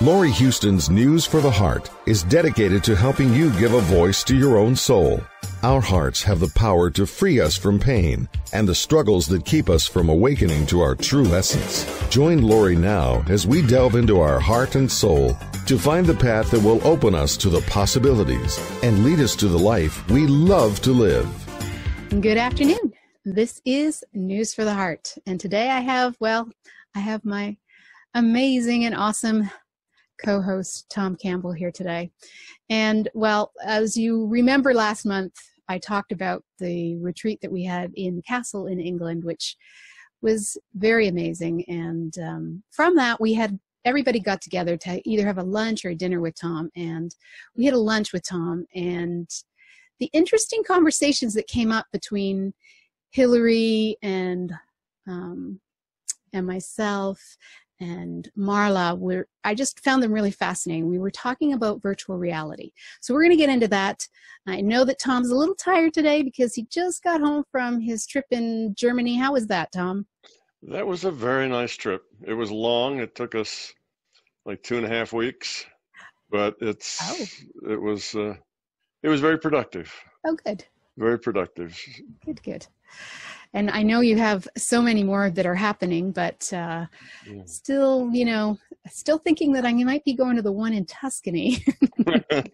Laurie Huston's News for the Heart is dedicated to helping you give a voice to your own soul. Our hearts have the power to free us from pain and the struggles that keep us from awakening to our true essence. Join Laurie now as we delve into our heart and soul to find the path that will open us to the possibilities and lead us to the life we love to live. Good afternoon. This is News for the Heart. And today I have my amazing and awesome co-host Tom Campbell here today. And well, as you remember last month, I talked about the retreat that we had in the castle in England, which was very amazing. And from that, everybody got together to either have a lunch or a dinner with Tom. And we had a lunch with Tom, and the interesting conversations that came up between Hillary and myself and Marla I just found them really fascinating. We were talking about virtual reality. So we're going to get into that. I know that Tom's a little tired today because he just got home from his trip in Germany. How was that, Tom? That was a very nice trip. It was long. It took us like 2.5 weeks, but it was very productive. Oh, good. Very productive. Good. And I know you have so many more that are happening, but still thinking that I might be going to the one in Tuscany.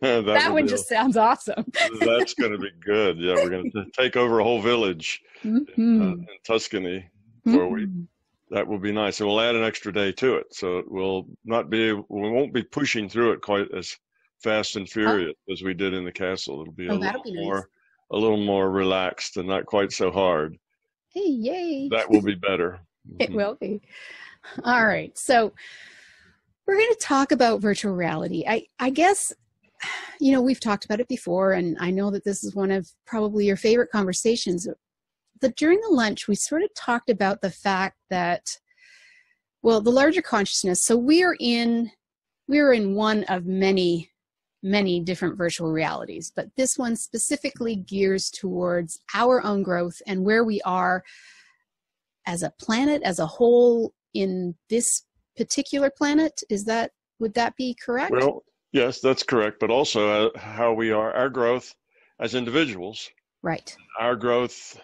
that one just sounds awesome. That's going to be good. Yeah, we're going to take over a whole village in Tuscany for a week. That will be nice. And we'll add an extra day to it. So we won't be pushing through it quite as fast and furious as we did in the castle. It'll be a little more relaxed and not quite so hard. Hey, yay. That will be better. It will be. All right. So we're going to talk about virtual reality. I guess, we've talked about it before, and I know that this is one of probably your favorite conversations. But during the lunch, we sort of talked about the fact that, the larger consciousness. So we're in one of many different virtual realities, but this one specifically gears towards our own growth and where we are as a planet, as a whole, in this particular planet. Would that be correct? Well, yes, that's correct, but also how we are, our growth as individuals. Right. Our growth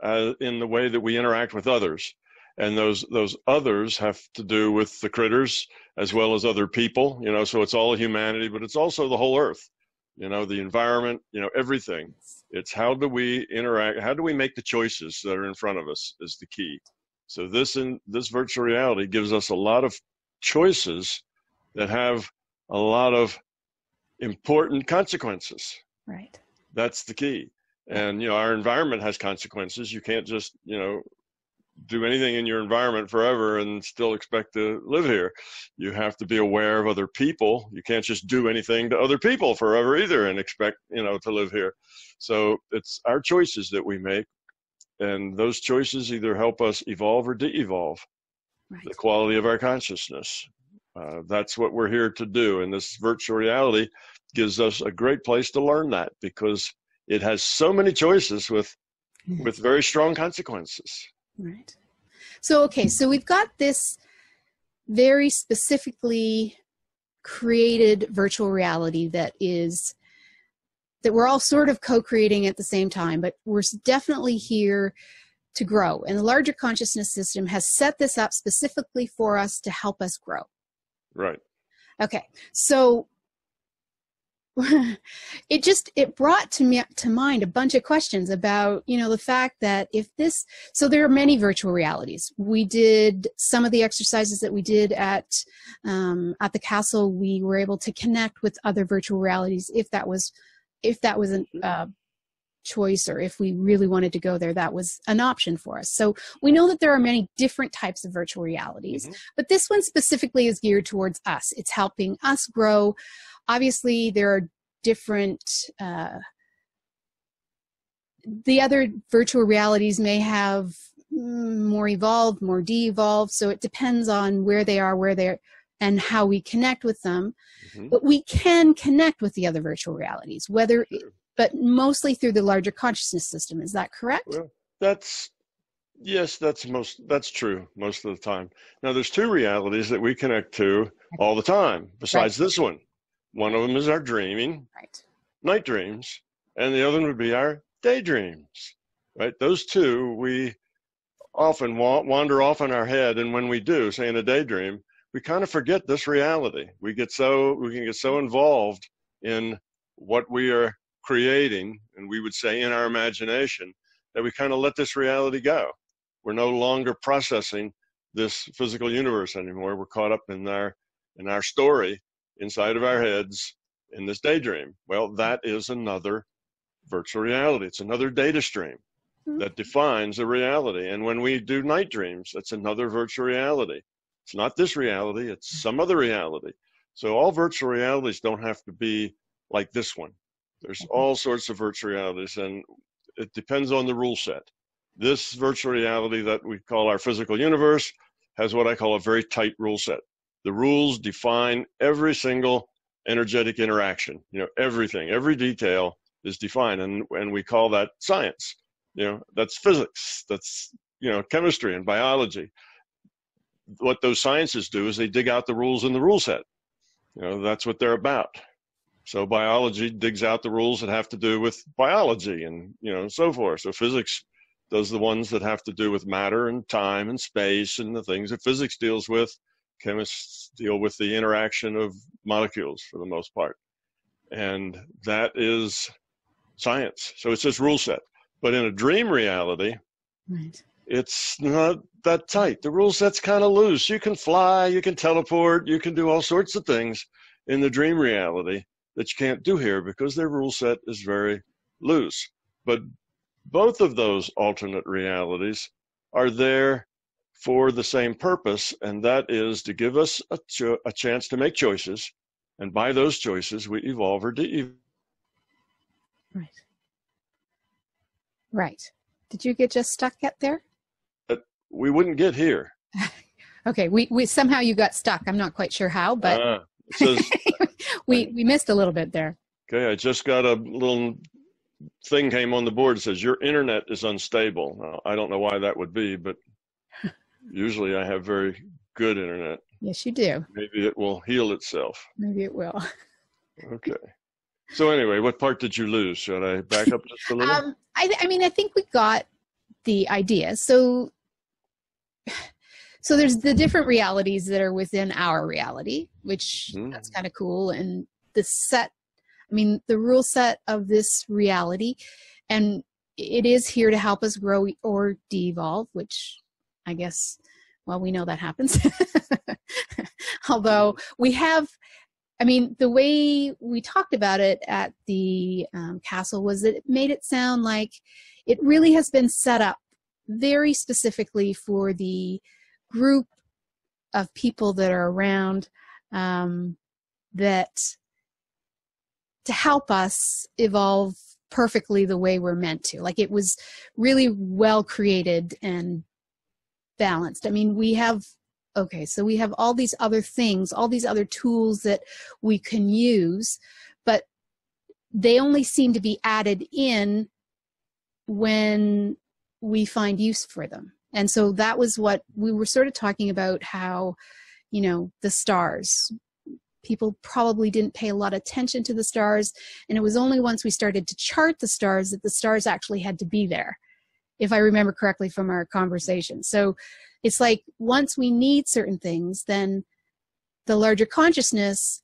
in the way that we interact with others. And those others have to do with the critters as well as other people, so it's all humanity, but it's also the whole earth, the environment, everything. It's how do we interact? How do we make the choices that are in front of us is the key. So this virtual reality gives us a lot of choices that have a lot of important consequences. Right. That's the key. And, our environment has consequences. You can't just, do anything in your environment forever and still expect to live here. You have to be aware of other people. You can't just do anything to other people forever either and expect, to live here. So it's our choices that we make, and those choices either help us evolve or de-evolve the quality of our consciousness. That's what we're here to do. And this virtual reality gives us a great place to learn that, because it has so many choices with very strong consequences. Right. So we've got this very specifically created virtual reality that we're all sort of co-creating at the same time, but we're definitely here to grow. And the larger consciousness system has set this up specifically for us to help us grow. Right. Okay. So it brought to mind a bunch of questions about, the fact that so there are many virtual realities. We did some of the exercises that we did at the castle. We were able to connect with other virtual realities if that was a choice, or if we really wanted to go there, that was an option for us. So we know that there are many different types of virtual realities, but this one specifically is geared towards us. It's helping us grow. Obviously, there are different, the other virtual realities may have more evolved, more de-evolved, so it depends on where they are, and how we connect with them. But we can connect with the other virtual realities, but mostly through the larger consciousness system. Is that correct? Well, that's Yes, that's true most of the time. Now, there's two realities that we connect to all the time besides Right. this one. One of them is our dreaming, Right. night dreams, and the other one would be our daydreams, right? Those two, we often wander off in our head, and when we do, say in a daydream, we kind of forget this reality. We can get so involved in what we are creating, and we would say in our imagination, that we kind of let this reality go. We're no longer processing this physical universe anymore. We're caught up in our story inside of our heads in this daydream. Well, that is another virtual reality. It's another data stream that defines a reality. And when we do night dreams, that's another virtual reality. It's not this reality, it's some other reality. So all virtual realities don't have to be like this one. There's all sorts of virtual realities, and it depends on the rule set. This virtual reality that we call our physical universe has what I call a very tight rule set. The rules define every single energetic interaction. Everything, every detail is defined, and we call that science. That's physics, that's chemistry and biology. What those sciences do is they dig out the rules in the rule set. That's what they're about. So biology digs out the rules that have to do with biology and so forth. So physics does the ones that have to do with matter and time and space and the things that physics deals with. Chemists deal with the interaction of molecules for the most part. And that is science. So it's this rule set. But in a dream reality, Right. it's not that tight. The rule set's kind of loose. You can fly, you can teleport, you can do all sorts of things in the dream reality that you can't do here because their rule set is very loose. But both of those alternate realities are there for the same purpose, and that is to give us a chance to make choices. And by those choices, we evolve or de-evolve. Right. Right. Did you get just stuck yet there? We wouldn't get here. Okay. We somehow you got stuck. I'm not quite sure how, but It says, we missed a little bit there. okay, I just got a little thing came on the board that says your internet is unstable. Now, I don't know why that would be, but usually I have very good internet. Yes, you do. Maybe it will heal itself. Maybe it will. Okay. So anyway, what part did you lose? Should I back up just a little? I mean, I think we got the idea. So there's the different realities that are within our reality, which that's kind of cool. And the rule set of this reality, and it is here to help us grow or de-evolve, which I guess, well, we know that happens. Although the way we talked about it at the castle was that it made it sound like it really has been set up very specifically for the group of people that are around that to help us evolve perfectly the way we're meant to. Like, it was really well created and balanced. I mean, we have all these other things, all these other tools that we can use, but they only seem to be added in when we find use for them. And so that was what we were sort of talking about, how, the stars, people probably didn't pay a lot of attention to the stars. And it was only once we started to chart the stars that the stars actually had to be there, if I remember correctly from our conversation. So it's like once we need certain things, then the larger consciousness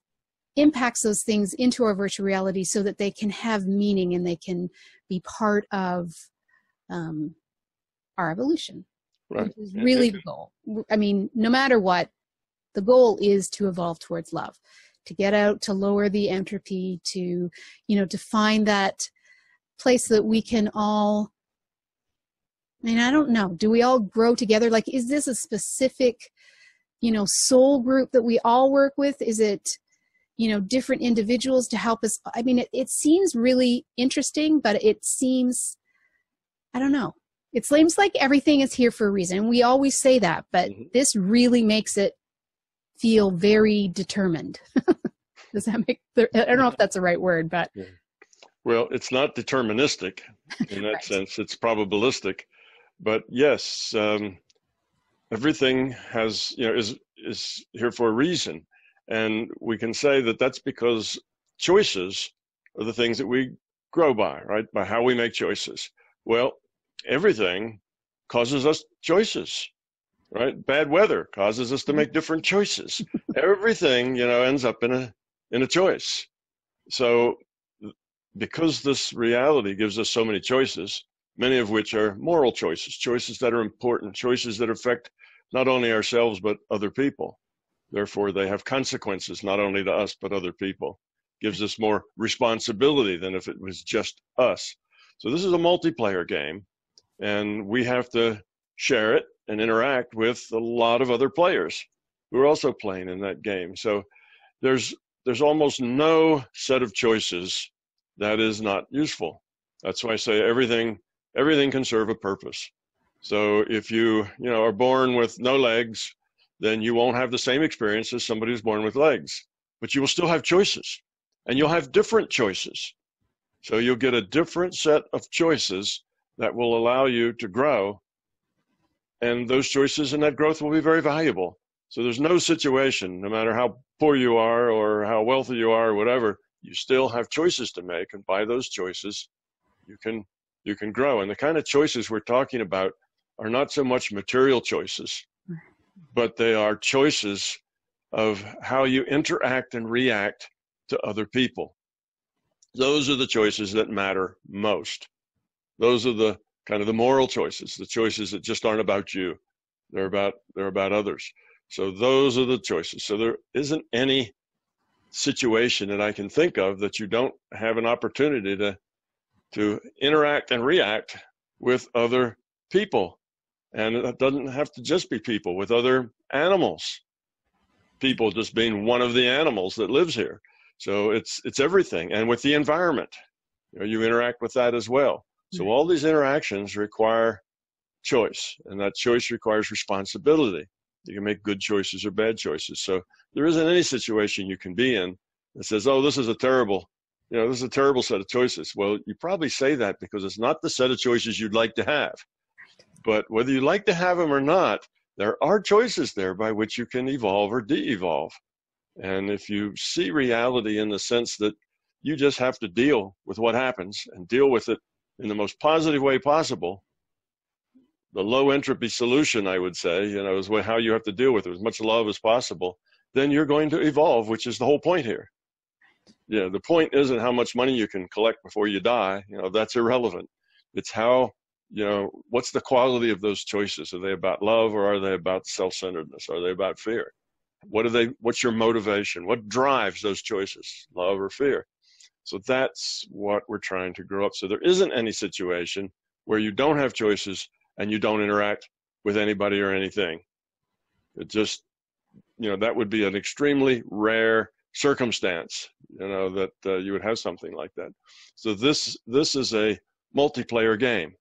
impacts those things into our virtual reality so that they can have meaning and they can be part of our evolution, Right. which is really the goal. I mean, no matter what, the goal is to evolve towards love, to get out, to lower the entropy, to find that place that we can all, I don't know, do we all grow together? Like, is this a specific, soul group that we all work with? Is it, different individuals to help us? I mean, it seems really interesting, but it seems, I don't know. It seems like everything is here for a reason. We always say that, but this really makes it feel very determined. Does that make, I don't know if that's the right word, but. Well, it's not deterministic in that Right. sense. It's probabilistic. But yes, everything has, is here for a reason. And we can say that that's because choices are the things that we grow by, right? By how we make choices. Well, everything causes us choices, right? Bad weather causes us to make different choices. Everything, ends up in a choice. So because this reality gives us so many choices, many of which are moral choices, choices that are important, choices that affect not only ourselves, but other people. Therefore, they have consequences, not only to us, but other people. Gives us more responsibility than if it was just us. So this is a multiplayer game, and we have to share it and interact with a lot of other players who are also playing in that game. So there's almost no set of choices that is not useful. That's why I say everything can serve a purpose. So if you are born with no legs, then you won't have the same experience as somebody who's born with legs, but you will still have choices, and you'll have different choices. So you'll get a different set of choices that will allow you to grow, and those choices and that growth will be very valuable. So there's no situation, no matter how poor you are or how wealthy you are or whatever, you still have choices to make, and by those choices, you can grow. And the kind of choices we're talking about are not so much material choices, but they are choices of how you interact and react to other people. Those are the choices that matter most. Those are the kind of the moral choices, the choices that just aren't about you. They're about others. So those are the choices. So there isn't any situation that I can think of that you don't have an opportunity to interact and react with other people. And it doesn't have to just be people, with other animals. People just being one of the animals that lives here. So it's everything. And with the environment, you interact with that as well. So all these interactions require choice, and that choice requires responsibility. You can make good choices or bad choices. So there isn't any situation you can be in that says, oh, this is a terrible set of choices. Well, you probably say that because it's not the set of choices you'd like to have. But whether you like to have them or not, there are choices there by which you can evolve or de-evolve. And if you see reality in the sense that you just have to deal with what happens and deal with it in the most positive way possible, the low entropy solution, I would say, is how you have to deal with it, as much love as possible, then you're going to evolve, which is the whole point here. Yeah, the point isn't how much money you can collect before you die. That's irrelevant. It's how, what's the quality of those choices? Are they about love, or are they about self-centeredness? Are they about fear? What's your motivation? What drives those choices, love or fear? So that's what we're trying to grow up. So there isn't any situation where you don't have choices and you don't interact with anybody or anything. It just, that would be an extremely rare circumstance, that you would have something like that. So this is a multiplayer game.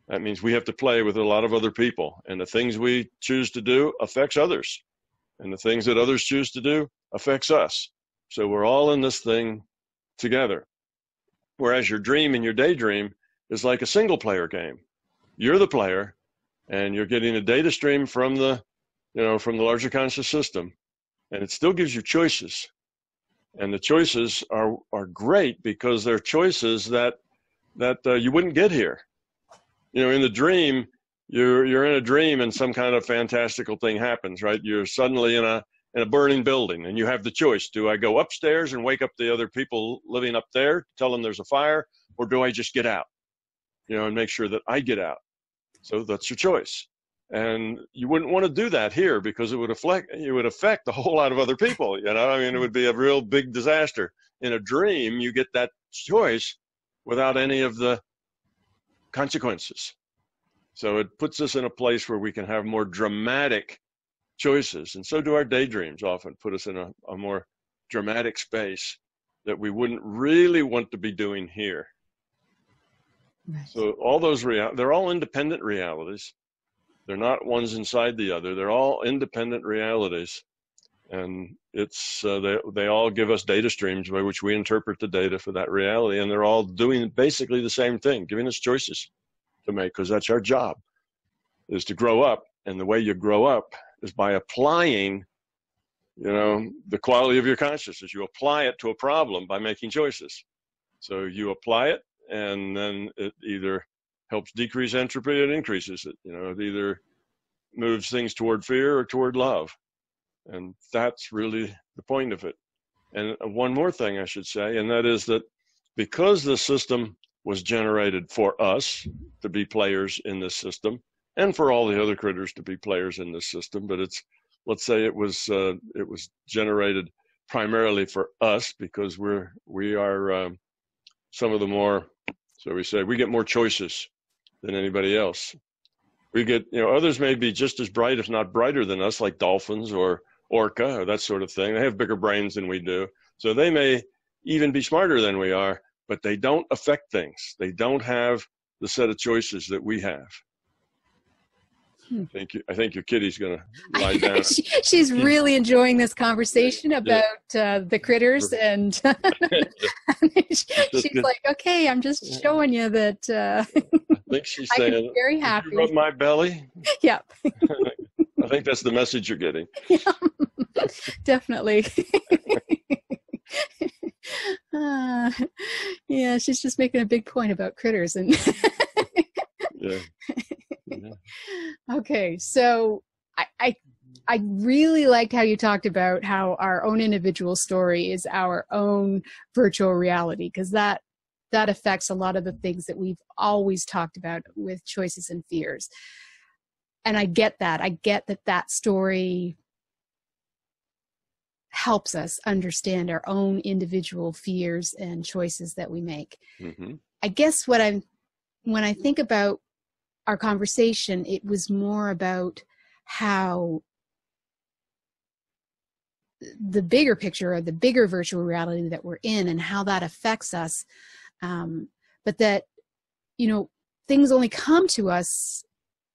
That means we have to play with a lot of other people, and the things we choose to do affects others, and the things that others choose to do affects us. So we're all in this thing together. Whereas your dream and your daydream is like a single player game. You're the player, and you're getting a data stream from the larger conscious system, and it still gives you choices. And the choices are great because they're choices that you wouldn't get here. In the dream, you're in a dream and some kind of fantastical thing happens, right? You're suddenly in a burning building, and you have the choice. Do I go upstairs and wake up the other people living up there, tell them there's a fire, or do I just get out, and make sure that I get out? So that's your choice. And you wouldn't want to do that here because it would affect a whole lot of other people. It would be a real big disaster. In a dream, you get that choice without any of the consequences. So it puts us in a place where we can have more dramatic choices. And so do our daydreams often put us in a more dramatic space that we wouldn't really want to be doing here. Right. So all those they're all independent realities. They're not ones inside the other. They're all independent realities. And it's they all give us data streams by which we interpret the data for that reality. And they're all doing basically the same thing, giving us choices to make, because that's our job. is to grow up. And the way you grow up is by applying, the quality of your consciousness. You apply it to a problem by making choices. So you apply it, and then it either helps decrease entropy, it increases it. It either moves things toward fear or toward love. And that's really the point of it. And one more thing I should say, and that is that because the system was generated for us to be players in this system, and for all the other critters to be players in this system, but let's say it was generated primarily for us because we are some of the more, so we say, we get more choices than anybody else. We get, others may be just as bright, if not brighter than us, like dolphins or orca or that sort of thing. They have bigger brains than we do. So they may even be smarter than we are, but they don't affect things. They don't have the set of choices that we have. I think your kitty's going to lie down. She's really enjoying this conversation about the critters, and she's like, "Okay, I'm just showing you that." I think she's saying, "Very happy." You rub my belly. Yeah. I think that's the message you're getting. Yeah, definitely. Yeah, she's just making a big point about critters, and yeah. Okay, so I really liked how you talked about how our own individual story is our own virtual reality, because that affects a lot of the things that we've always talked about with choices and fears. And I get that. I get that story helps us understand our own individual fears and choices that we make. Mm-hmm. I guess when I think about our conversation, it was more about how the bigger picture or the bigger virtual reality that we're in and how that affects us. But that, things only come to us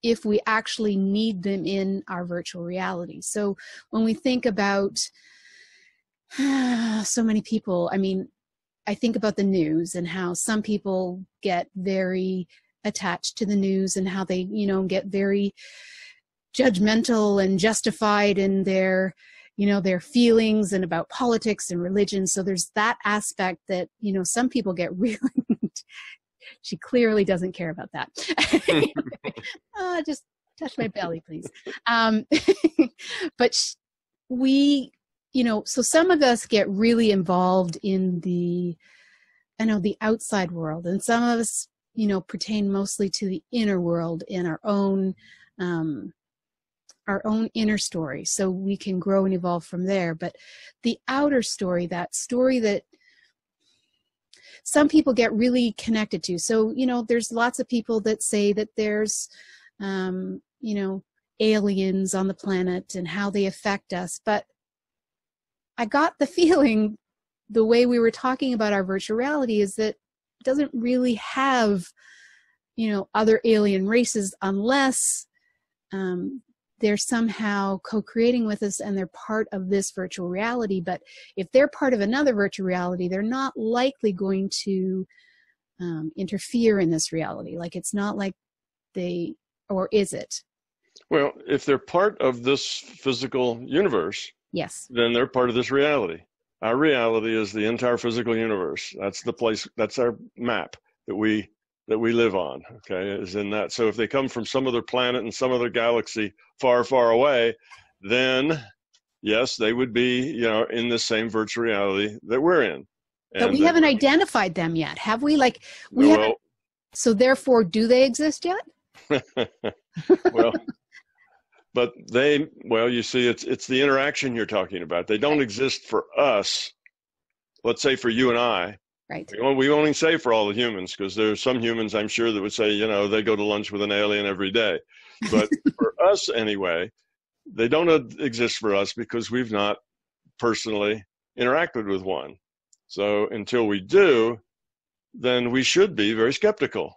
if we actually need them in our virtual reality. So when we think about so many people, I think about the news and how some people get very attached to the news and how they, get very judgmental and justified in their feelings and about politics and religion. So there's that aspect that, some people get really, she clearly doesn't care about that. Just touch my belly, please. But we, so some of us get really involved in the outside world, and some of us, pertain mostly to the inner world in our own inner story, so we can grow and evolve from there. But the outer story, that story that some people get really connected to. So, there's lots of people that say that there's, aliens on the planet and how they affect us. But I got the feeling the way we were talking about our virtual reality is that it doesn't really have, other alien races unless they're somehow co-creating with us and they're part of this virtual reality. But if they're part of another virtual reality, they're not likely going to interfere in this reality. Like, it's not like or is it? Well, if they're part of this physical universe, yes, then they're part of this reality. Our reality is the entire physical universe. That's the place, that's our map that we live on, okay, is in that. So if they come from some other planet and some other galaxy far, far away, then yes, they would be, in the same virtual reality that we're in. But we haven't identified them yet, have we? Haven't. So therefore, do they exist yet? Well, but you see, it's the interaction you're talking about. They don't exist for us. Let's say for you and I. Right. We only say for all the humans, because there's some humans, I'm sure, that would say, they go to lunch with an alien every day. But for us anyway, they don't exist for us because we've not personally interacted with one. So until we do, then we should be very skeptical.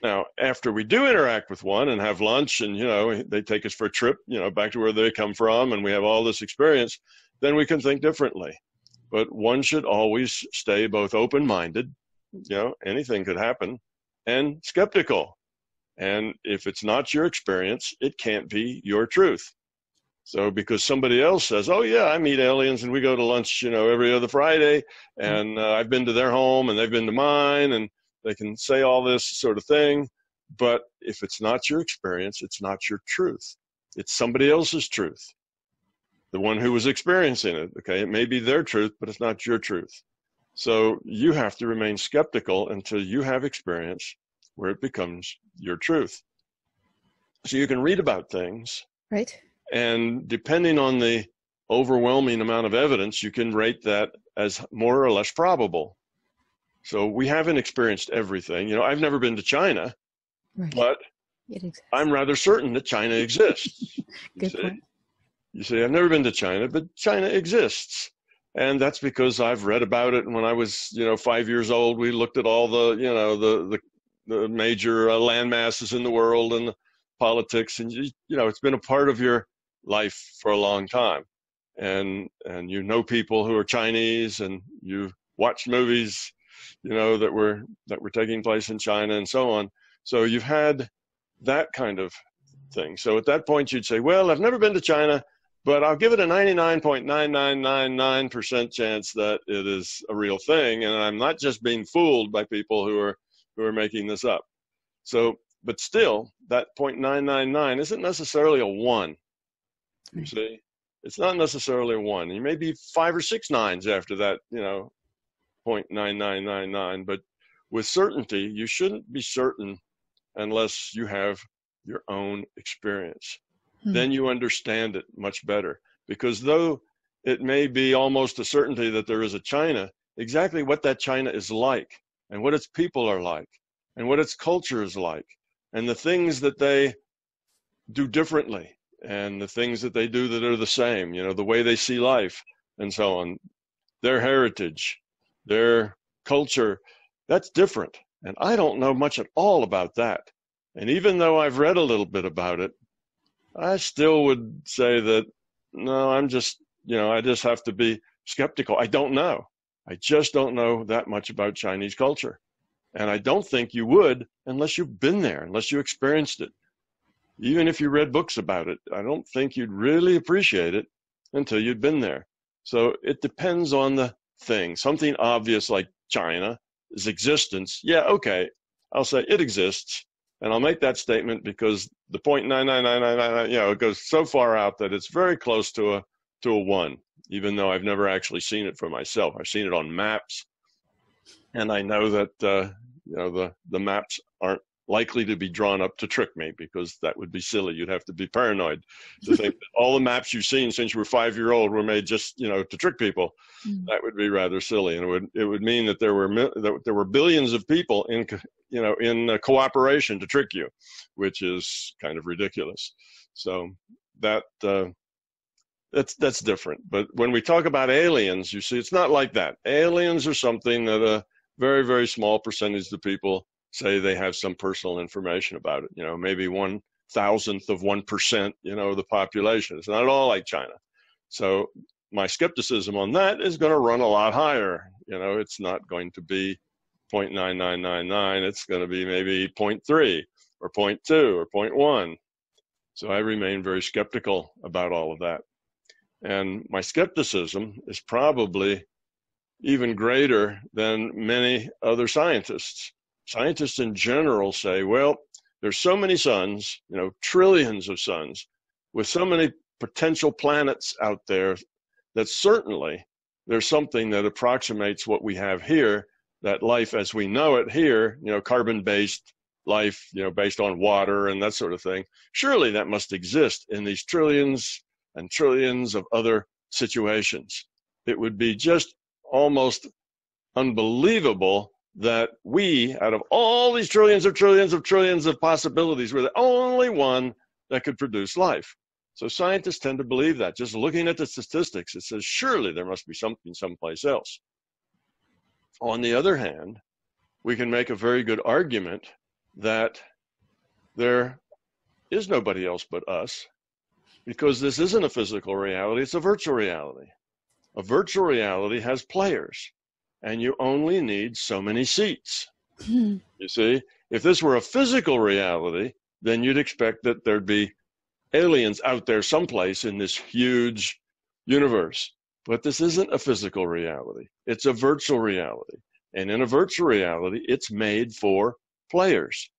Now, after we do interact with one and have lunch and, they take us for a trip, back to where they come from, and we have all this experience, then we can think differently. But one should always stay both open-minded, anything could happen, and skeptical. And if it's not your experience, it can't be your truth. So because somebody else says, oh yeah, I meet aliens and we go to lunch, every other Friday, and I've been to their home and they've been to mine, and they can say all this sort of thing. But if it's not your experience, it's not your truth. It's somebody else's truth. The one who was experiencing it. Okay. It may be their truth, but it's not your truth. So you have to remain skeptical until you have experience where it becomes your truth. So you can read about things. Right. And depending on the overwhelming amount of evidence, you can rate that as more or less probable. So we haven't experienced everything. I've never been to China, Right. but I'm rather certain that China exists. Good point. You see, I've never been to China, but China exists. And that's because I've read about it. And when I was, 5 years old, we looked at all the major land masses in the world and the politics. And, it's been a part of your life for a long time. And people who are Chinese, and you've watched movies, that were taking place in China and so on. So you've had that kind of thing. So at that point you'd say, well, I've never been to China, but I'll give it a 99.9999% chance that it is a real thing. And I'm not just being fooled by people who are making this up. So, but still that 0.999 isn't necessarily a 1. You see, it's not necessarily a 1. You may be 5 or 6 nines after that, 0.9999, but with certainty, you shouldn't be certain unless you have your own experience. Then you understand it much better, because though it may be almost a certainty that there is a China, exactly what that China is like, and what its people are like, and what its culture is like, and the things that they do differently, and the things that they do that are the same, the way they see life and so on, their heritage, their culture, that's different. And I don't know much at all about that. And even though I've read a little bit about it, I still would say that, no, I just have to be skeptical. I don't know. I just don't know that much about Chinese culture. And I don't think you would unless you've been there, unless you experienced it. Even if you read books about it, I don't think you'd really appreciate it until you'd been there. So it depends on the thing. Something obvious like China's existence, yeah, okay, I'll say it exists. And I'll make that statement because the 0.99999, it goes so far out that it's very close to a 1, even though I've never actually seen it for myself. I've seen it on maps, and I know that the maps aren't likely to be drawn up to trick me, because that would be silly. You'd have to be paranoid to think that all the maps you've seen since you were 5-year-old were made just to trick people. That would be rather silly, and it would mean that there were billions of people in cooperation to trick you, which is kind of ridiculous. So that's different. But when we talk about aliens, you see, it's not like that. Aliens are something that a very, very small percentage of the people say they have some personal information about it. Maybe 1,000th of 1%, of the population. It's not at all like China. So my skepticism on that is going to run a lot higher. It's not going to be 0.9999. It's going to be maybe 0.3 or 0.2 or 0.1. So I remain very skeptical about all of that. And my skepticism is probably even greater than many other scientists. Scientists in general say, well, there's so many suns, trillions of suns, with so many potential planets out there, that certainly there's something that approximates what we have here, that life as we know it here, carbon-based life, based on water and that sort of thing. Surely that must exist in these trillions and trillions of other situations. It would be just almost unbelievable that we, out of all these trillions of trillions of trillions of possibilities, we're the only one that could produce life. So scientists tend to believe that. Just looking at the statistics, it says surely there must be something someplace else. On the other hand, we can make a very good argument that there is nobody else but us, because this isn't a physical reality, it's a virtual reality. A virtual reality has players, and you only need so many seats. You see, If this were a physical reality, then you'd expect that there'd be aliens out there someplace in this huge universe. But this isn't a physical reality. It's a virtual reality. And in a virtual reality, it's made for players.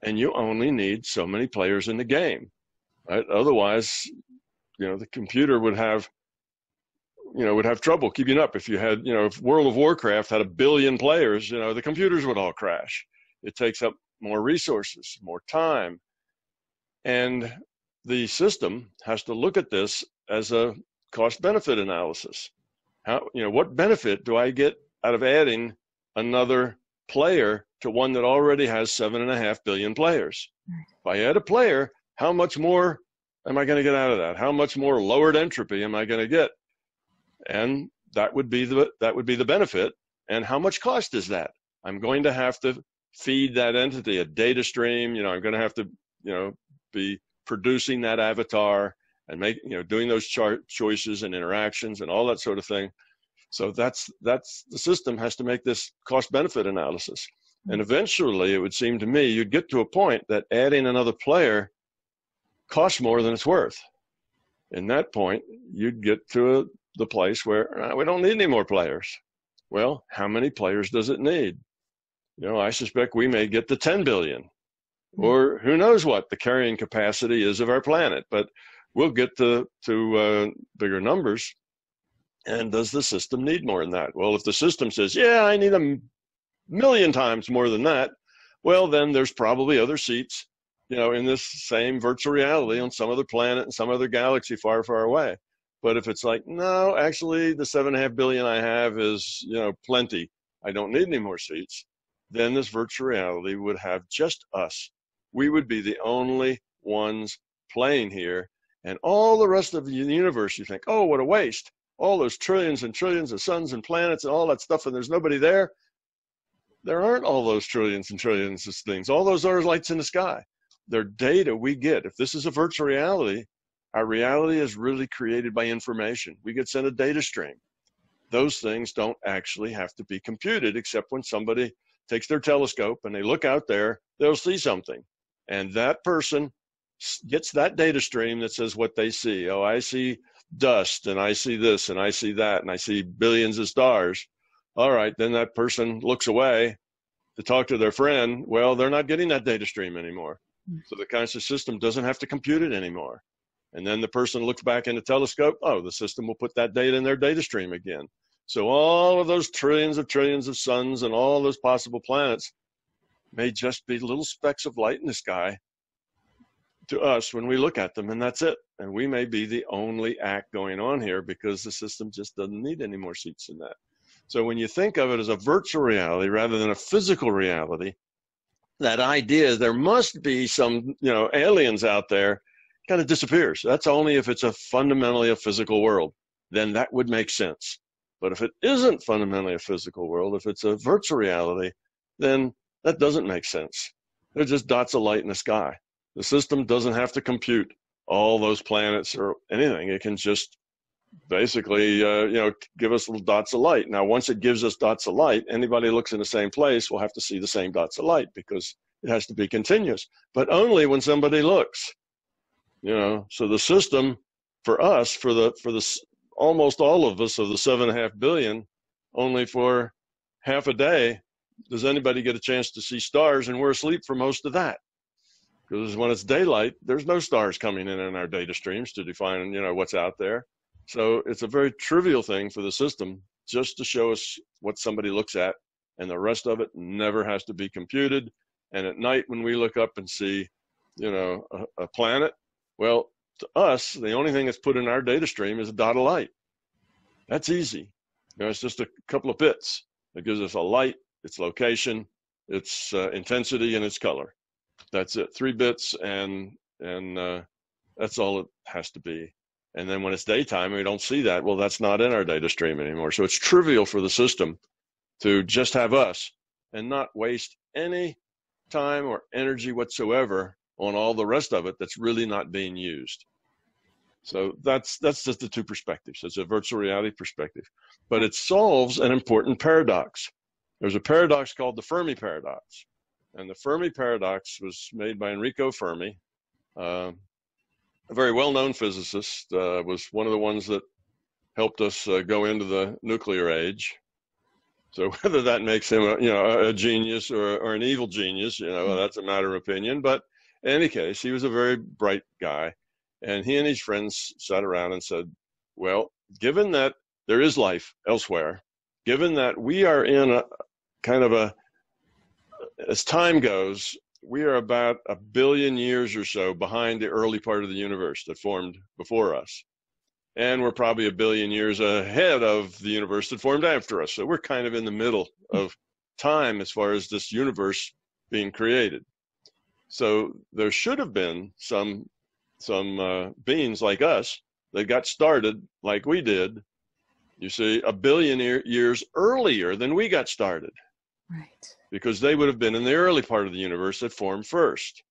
And you only need so many players in the game, right? Otherwise, the computer would have trouble keeping up. If you had, if World of Warcraft had 1 billion players, the computers would all crash. It takes up more resources, more time. And the system has to look at this as a cost-benefit analysis. What benefit do I get out of adding another player to one that already has 7.5 billion players? If I add a player, how much more am I going to get out of that? How much more lowered entropy am I going to get? And that would be the benefit. And how much cost is that? I'm going to have to feed that entity a data stream. I'm going to have to, be producing that avatar and doing those choices and interactions and all that sort of thing. So that's the system has to make this cost benefit analysis. And eventually it would seem to me you'd get to a point that adding another player costs more than it's worth. In that point, you'd get to the place where we don't need any more players. Well, how many players does it need? I suspect we may get to 10 billion, or who knows what the carrying capacity is of our planet, but we'll get to bigger numbers. And does the system need more than that? Well, if the system says, yeah, I need 1,000,000 times more than that, well, then there's probably other seats, in this same virtual reality on some other planet and some other galaxy far, far away. But if it's like, no, actually the 7.5 billion I have is, plenty. I don't need any more seats. Then this virtual reality would have just us. We would be the only ones playing here. And all the rest of the universe, you think, oh, what a waste. All those trillions and trillions of suns and planets and all that stuff, and there's nobody there. There aren't all those trillions and trillions of things. All those are lights in the sky. They're data we get. If this is a virtual reality, our reality is really created by information. We get sent a data stream. Those things don't actually have to be computed, except when somebody takes their telescope and they look out there, they'll see something. And that person gets that data stream that says what they see. Oh, I see dust, and I see this, and I see that, and I see billions of stars. All right, then that person looks away to talk to their friend. Well, they're not getting that data stream anymore. So the conscious system doesn't have to compute it anymore. And then the person looks back in the telescope. Oh, the system will put that data in their data stream again. So all of those trillions of suns and all those possible planets may just be little specks of light in the sky to us when we look at them, and that's it. And we may be the only act going on here because the system just doesn't need any more seats than that. So when you think of it as a virtual reality rather than a physical reality, that idea there must be some, aliens out there kind of disappears. That's only if it's fundamentally a physical world. Then that would make sense. But if it isn't fundamentally a physical world, if it's a virtual reality, then that doesn't make sense. They're just dots of light in the sky. The system doesn't have to compute all those planets or anything. It can just basically, give us little dots of light. Now, once it gives us dots of light, anybody who looks in the same place will have to see the same dots of light because it has to be continuous, but only when somebody looks. So the system for us, for the almost all of us of the 7.5 billion, only for half a day does anybody get a chance to see stars, and we're asleep for most of that. Because when it's daylight, there's no stars coming in our data streams to define, what's out there. So it's a very trivial thing for the system just to show us what somebody looks at, and the rest of it never has to be computed. And at night when we look up and see, a planet, well, to us, the only thing that's put in our data stream is a dot of light. That's easy. It's just a couple of bits. It gives us a light, its location, its intensity, and its color. That's it. 3 bits, and that's all it has to be. And then when it's daytime and we don't see that, well, that's not in our data stream anymore. So it's trivial for the system to just have us and not waste any time or energy whatsoever on all the rest of it that's really not being used. So that's just the two perspectives. It's a virtual reality perspective, but it solves an important paradox. There's a paradox called the Fermi paradox. And the Fermi paradox was made by Enrico Fermi, a very well-known physicist, was one of the ones that helped us go into the nuclear age. So whether that makes him a genius or an evil genius, that's a matter of opinion. But in any case, he was a very bright guy. And he and his friends sat around and said, well, given that there is life elsewhere, given that we are in a kind of as time goes, we are about 1 billion years or so behind the early part of the universe that formed before us. And we're probably 1 billion years ahead of the universe that formed after us. So we're kind of in the middle of time as far as this universe being created. So there should have been some beings like us that got started like we did, you see, 1 billion years earlier than we got started. Right. Because they would have been in the early part of the universe that formed first.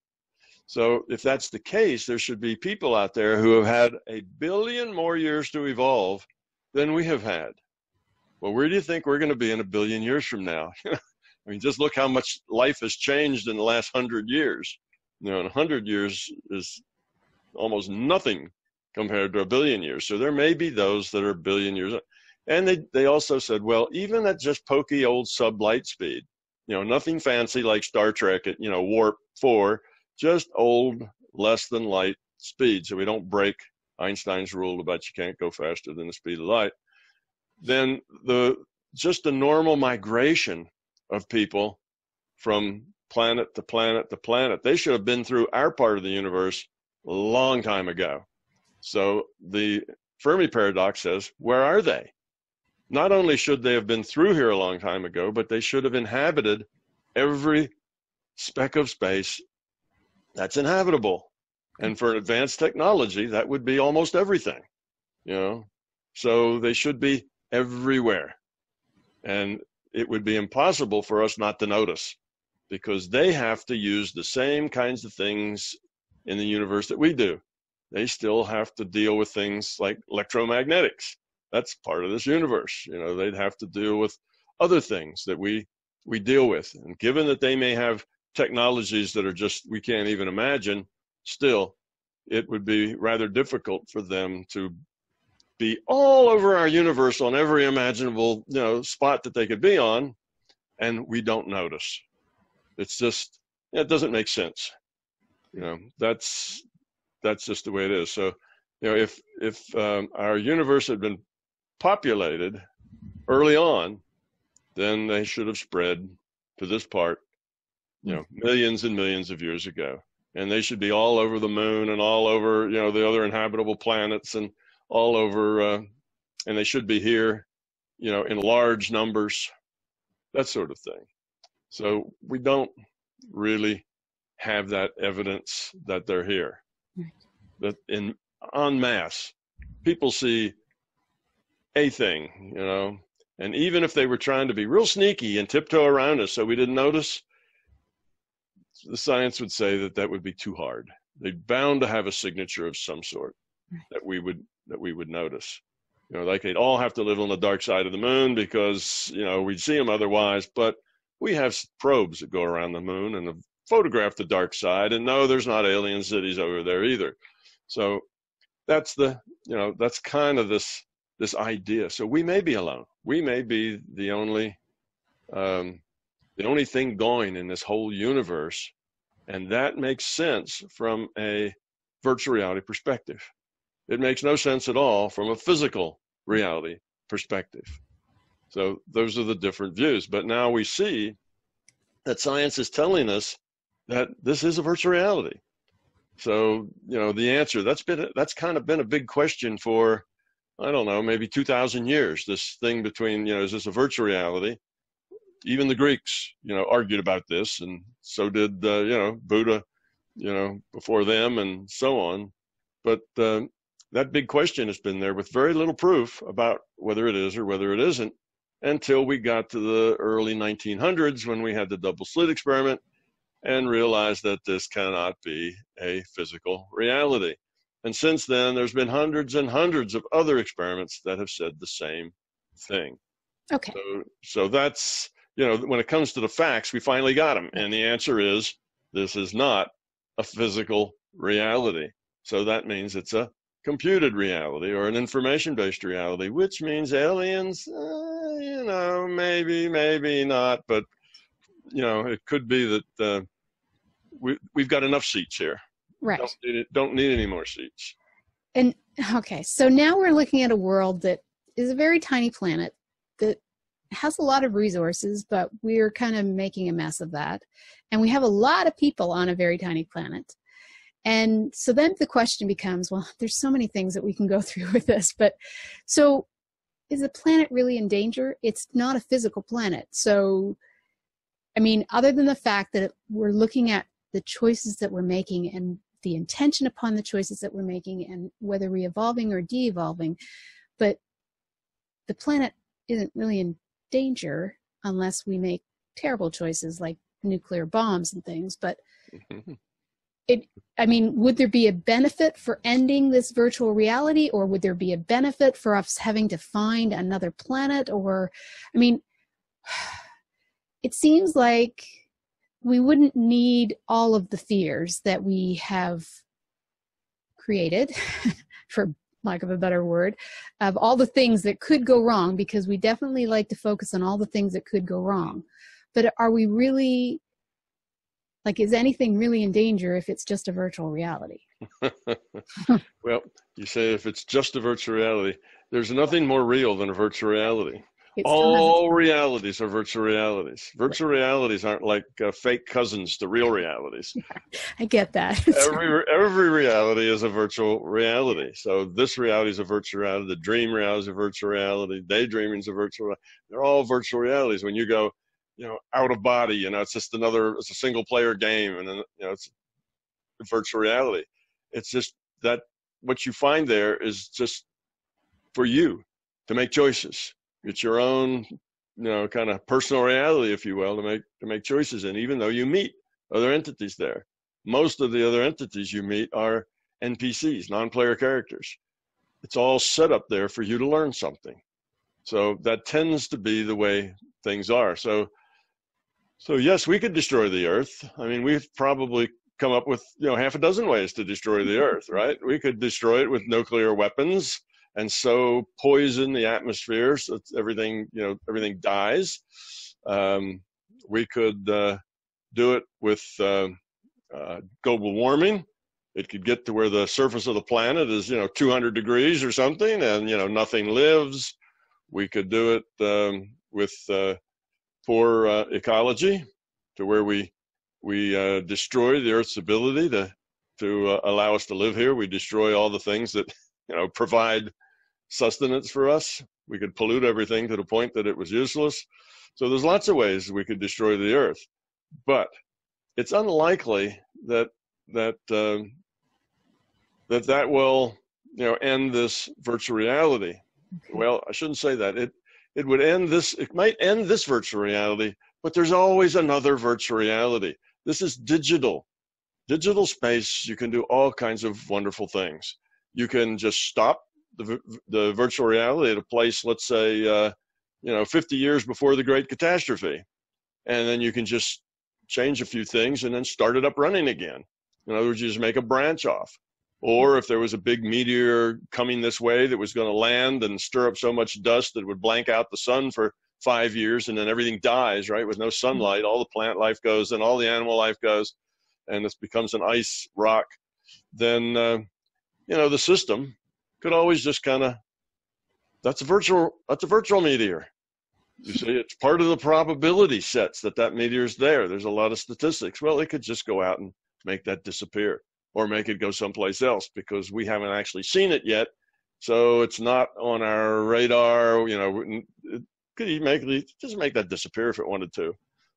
So if that's the case, there should be people out there who have had 1 billion more years to evolve than we have had. Well, where do you think we're going to be in 1 billion years from now? I mean, just look how much life has changed in the last 100 years. And 100 years is almost nothing compared to 1 billion years. So there may be those that are 1 billion years. And they also said, well, even at just pokey old sublight speed, nothing fancy like Star Trek at, warp 4, just old, less than light speed. So we don't break Einstein's rule about you can't go faster than the speed of light. Then just the normal migration of people from planet to planet to planet, they should have been through our part of the universe a long time ago. So the Fermi paradox says, where are they? Not only should they have been through here a long time ago, but they should have inhabited every speck of space that's inhabitable. And for an advanced technology, that would be almost everything, So they should be everywhere. And it would be impossible for us not to notice, because they have to use the same kinds of things in the universe that we do. They still have to deal with things like electromagnetics. That's part of this universe. They'd have to deal with other things that we deal with. And given that they may have technologies that are just, we can't even imagine, still, it would be rather difficult for them to be all over our universe on every imaginable, spot that they could be on, and we don't notice. It's just, it doesn't make sense. That's just the way it is. So, if our universe had been populated early on, then they should have spread to this part, millions and millions of years ago. And they should be all over the moon and all over, the other inhabitable planets and all over, and they should be here, in large numbers, that sort of thing. So we don't really have that evidence that they're here. That en masse, people see a thing, and even if they were trying to be real sneaky and tiptoe around us so we didn't notice, the science would say that would be too hard. They're bound to have a signature of some sort that we would notice. Like they'd all have to live on the dark side of the moon because, we'd see them otherwise, but we have probes that go around the moon and have photographed the dark side, and no, there's not alien cities over there either. So that's that's kind of this idea. So we may be alone. We may be the only thing going in this whole universe. And that makes sense from a virtual reality perspective. It makes no sense at all from a physical reality perspective. So those are the different views. But now we see that science is telling us that this is a virtual reality. So, the answer, that's kind of been a big question for, I don't know, maybe 2,000 years, this thing between, is this a virtual reality? Even the Greeks, argued about this, and so did, Buddha, before them and so on. But that big question has been there with very little proof about whether it is or whether it isn't, until we got to the early 1900s when we had the double slit experiment and realized that this cannot be a physical reality. And since then, there's been hundreds and hundreds of other experiments that have said the same thing. Okay. So that's when it comes to the facts, we finally got them. And the answer is, this is not a physical reality. So that means it's a computed reality or an information-based reality, which means aliens, maybe not, but it could be that we've got enough seats here. Right. Don't need any more seats. And okay, so now we're looking at a world that is a very tiny planet that has a lot of resources, but we're kind of making a mess of that. And we have a lot of people on a very tiny planet. And so then the question becomes, well, there's so many things that we can go through with this, but so is the planet really in danger? It's not a physical planet. So, I mean, other than the fact that we're looking at the choices that we're making and the intention upon the choices that we're making and whether we're evolving or de-evolving, but the planet isn't really in danger unless we make terrible choices like nuclear bombs and things. But would there be a benefit for ending this virtual reality, or would there be a benefit for us having to find another planet? Or, it seems like we wouldn't need all of the fears that we have created, for lack of a better word, of all the things that could go wrong, because we definitely like to focus on all the things that could go wrong. But are we really, is anything really in danger if it's just a virtual reality? Well, you say if it's just a virtual reality, there's nothing more real than a virtual reality. All realities are virtual realities. Virtual realities aren't like fake cousins to real realities. Yeah, I get that. Every reality is a virtual reality. So this reality is a virtual reality. The dream reality is a virtual reality. Daydreaming is a virtual reality. They're all virtual realities. When you go, out of body, it's just it's a single player game, and then, it's virtual reality. It's just that what you find there is just for you to make choices. It's your own, kind of personal reality, if you will, to make choices in, even though you meet other entities there. Most of the other entities you meet are NPCs, non-player characters. It's all set up there for you to learn something. So that tends to be the way things are. So yes, we could destroy the Earth. I mean, we've probably come up with, half a dozen ways to destroy the Earth, right? We could destroy it with nuclear weapons and so poison the atmosphere so everything dies. We could do it with global warming. It could get to where the surface of the planet is, 200 degrees or something, and, nothing lives. We could do it with poor ecology, to where we destroy the Earth's ability to allow us to live here. We destroy all the things that, provide sustenance for us. We could pollute everything to the point that it was useless. So there's lots of ways we could destroy the Earth, but it's unlikely that will, end this virtual reality. Well, I shouldn't say that. It would end this. It might end this virtual reality, but there's always another virtual reality. This is digital space. You can do all kinds of wonderful things. You can just stop the virtual reality at a place, let's say, 50 years before the Great Catastrophe. And then you can just change a few things and then start it up running again. In other words, you just make a branch off. Or if there was a big meteor coming this way that was going to land and stir up so much dust that it would blank out the sun for 5 years, and then everything dies, right? With no sunlight, all the plant life goes and all the animal life goes, and this becomes an ice rock, then, the system could always just kind of, that's a virtual meteor. You see, it's part of the probability sets that meteor's there. There's a lot of statistics. Well, it could just go out and make that disappear, or make it go someplace else, because we haven't actually seen it yet. So it's not on our radar. It could just make that disappear if it wanted to.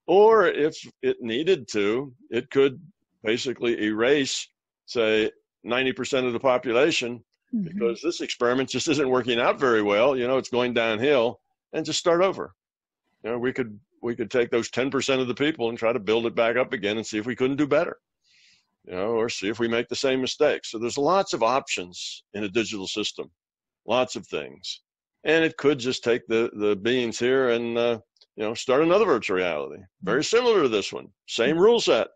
Or if it needed to, it could basically erase, say, 90% of the population, because this experiment just isn't working out very well. It's going downhill, and just start over. We could take those 10% of the people and try to build it back up again and see if we couldn't do better, or see if we make the same mistakes. So there's lots of options in a digital system, lots of things. And it could just take the beings here and, start another virtual reality, very similar to this one, same rule set.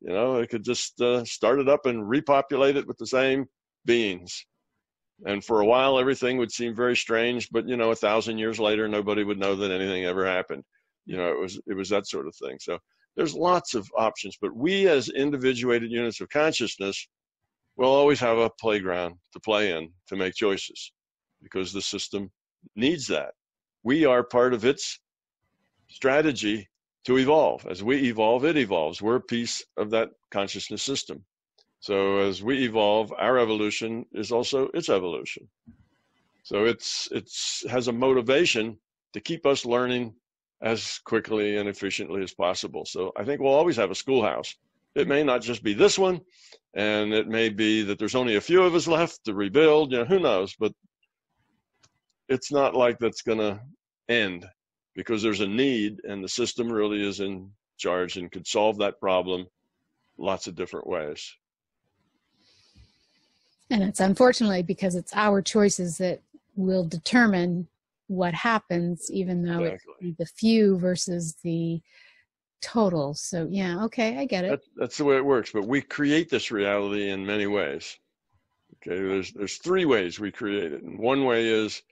It could just start it up and repopulate it with the same beings. And for a while, everything would seem very strange, but 1,000 years later, nobody would know that anything ever happened. It was that sort of thing. So there's lots of options, but we as individuated units of consciousness will always have a playground to play in to make choices, because the system needs that. We are part of its strategy to evolve. As we evolve, it evolves. We're a piece of that consciousness system. So as we evolve, our evolution is also its evolution. So it's has a motivation to keep us learning as quickly and efficiently as possible. So I think we'll always have a schoolhouse. It may not just be this one, and it may be that there's only a few of us left to rebuild, who knows, but it's not like that's going to end, because there's a need, and the system really is in charge and could solve that problem lots of different ways. And it's unfortunately because it's our choices that will determine what happens, even though Exactly. it's the few versus the total. So yeah, okay, I get it. That's the way it works. But we create this reality in many ways. Okay, there's three ways we create it. And one way is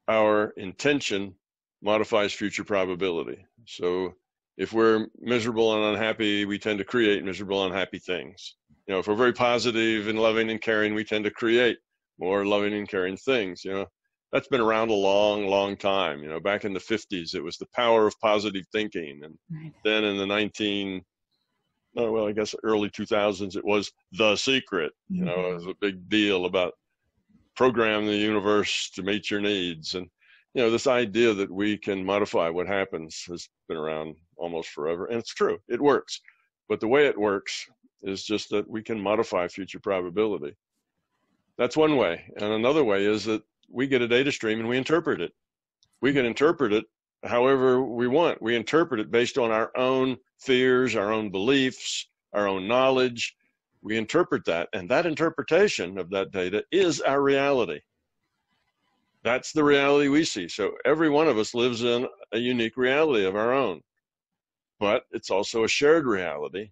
our intention modifies future probability. So if we're miserable and unhappy, we tend to create miserable and unhappy things. If we're very positive and loving and caring, we tend to create more loving and caring things. That's been around a long, long time. Back in the 50s, it was the power of positive thinking. And Right. then in the early 2000s, it was The Secret. It was a big deal about program the universe to meet your needs. And, this idea that we can modify what happens has been around almost forever. And it's true, it works. But the way it works is just that we can modify future probability. That's one way. And another way is that we get a data stream and we interpret it. We can interpret it however we want. We interpret it based on our own fears, our own beliefs, our own knowledge. We interpret that, and that interpretation of that data is our reality. That's the reality we see. So every one of us lives in a unique reality of our own, but it's also a shared reality.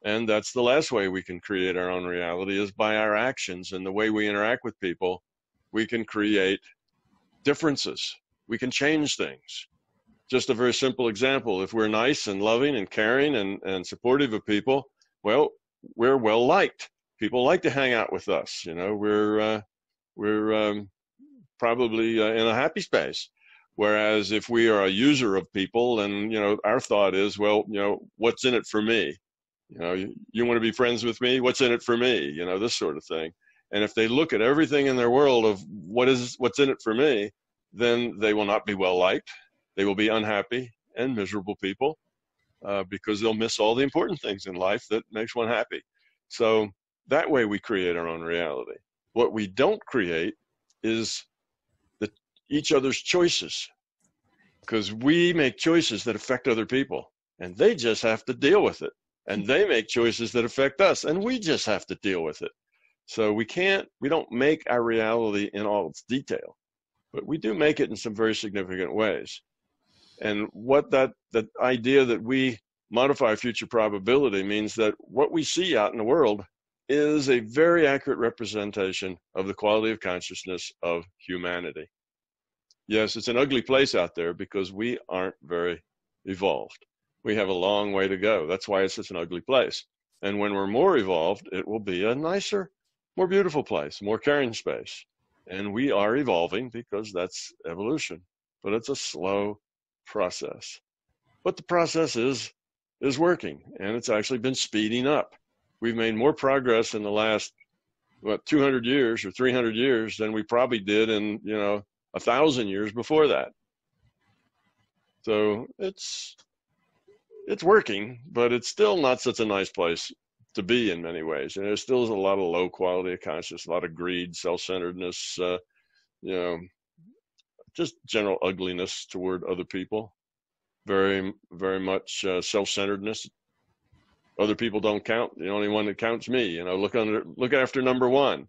And that's the last way we can create our own reality, is by our actions and the way we interact with people. We can create differences. We can change things. Just a very simple example. If we're nice and loving and caring and supportive of people, well, we're well liked. People like to hang out with us. We're probably in a happy space. Whereas if we are a user of people, and our thought is, well, what's in it for me? You want to be friends with me? What's in it for me? This sort of thing. And if they look at everything in their world of what's in it for me, then they will not be well liked. They will be unhappy and miserable people, because they'll miss all the important things in life that makes one happy. So that way we create our own reality. What we don't create is each other's choices, because we make choices that affect other people, and they just have to deal with it. And they make choices that affect us, and we just have to deal with it. So we don't make our reality in all its detail, but we do make it in some very significant ways. And what that idea that we modify future probability means that what we see out in the world is a very accurate representation of the quality of consciousness of humanity. Yes, it's an ugly place out there because we aren't very evolved. We have a long way to go. That's why it's such an ugly place. And when we're more evolved, it will be a nicer, more beautiful place, more caring space. And we are evolving because that's evolution. But it's a slow process. But the process is working, and it's actually been speeding up. We've made more progress in the last 200 years or 300 years than we probably did in 1,000 years before that. So it's working, but it's still not such a nice place to be in many ways. And there still is a lot of low quality of consciousness, a lot of greed, self-centeredness, just general ugliness toward other people. Very, very much self-centeredness. Other people don't count. The only one that counts me. Look after number one.